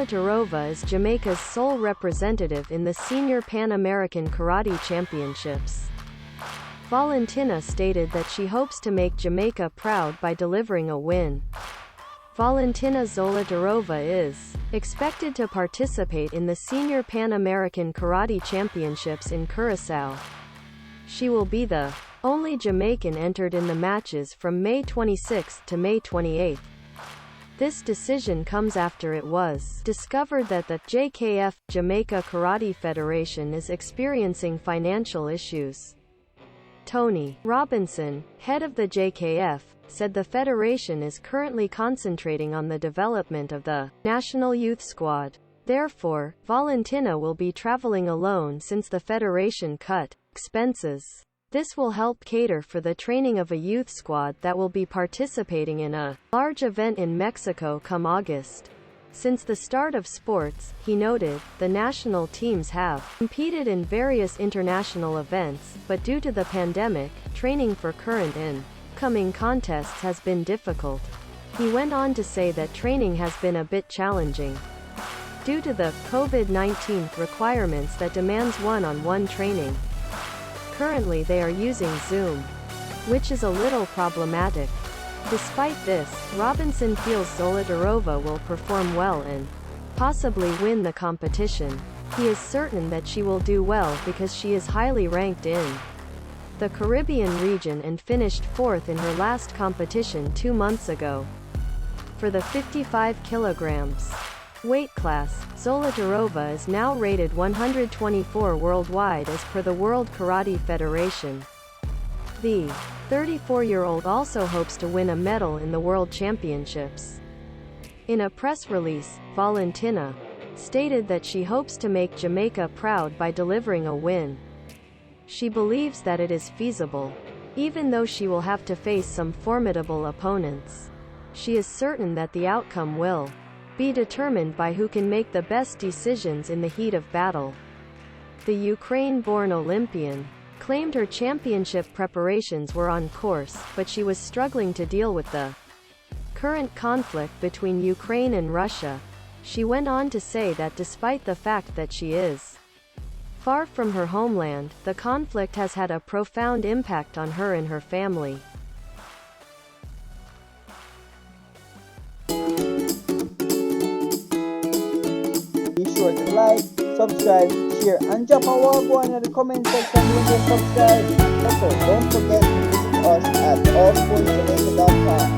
Zolotarova is Jamaica's sole representative in the Senior Pan American Karate Championships. Valentyna stated that she hopes to make Jamaica proud by delivering a win. Valentyna Zolotarova is expected to participate in the Senior Pan American Karate Championships in Curacao. She will be the only Jamaican entered in the matches from May 26 to May 28. This decision comes after it was discovered that the JKF, Jamaica Karate Federation, is experiencing financial issues. Tony Robinson, head of the JKF, said the federation is currently concentrating on the development of the national youth squad. Therefore, Valentyna will be traveling alone since the federation cut expenses. This will help cater for the training of a youth squad that will be participating in a large event in Mexico come August. Since the start of sports, he noted, the national teams have competed in various international events, but due to the pandemic, training for current and coming contests has been difficult. He went on to say that training has been a bit challenging due to the COVID-19 requirements that demands one-on-one training. Currently they are using Zoom, which is a little problematic. Despite this, Robinson feels Zolotarova will perform well and possibly win the competition. He is certain that she will do well because she is highly ranked in the Caribbean region and finished 4th in her last competition 2 months ago. For the 55 kilograms weight class, Zolotarova is now rated 124 worldwide as per the World Karate Federation. The 34-year-old also hopes to win a medal in the World Championships. In a press release, Valentyna stated that she hopes to make Jamaica proud by delivering a win. She believes that it is feasible, even though she will have to face some formidable opponents. She is certain that the outcome will be determined by who can make the best decisions in the heat of battle. The Ukraine-born Olympian claimed her championship preparations were on course, but she was struggling to deal with the current conflict between Ukraine and Russia. She went on to say that despite the fact that she is far from her homeland, the conflict has had a profound impact on her and her family. Be sure to like, subscribe, share, and drop a wall go in the comment section when you subscribe. Also, don't forget to visit us at allsportsjamaica.com.